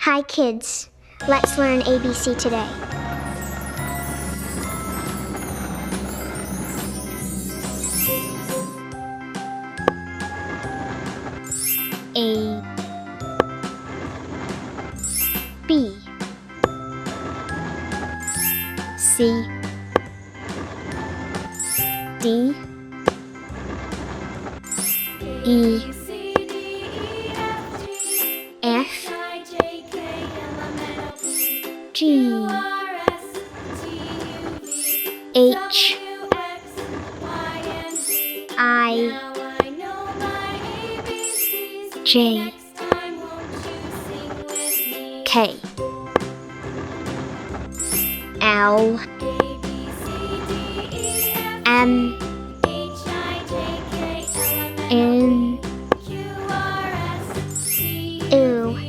Hi kids, let's learn ABC today. A B C D E F G H I J K L M N O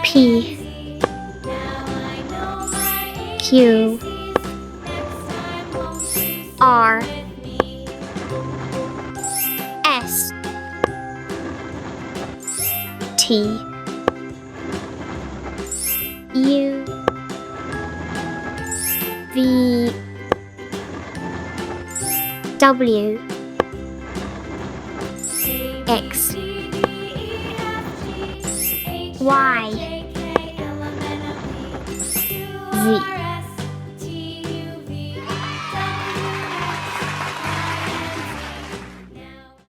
P Q R S T U V W X Y Z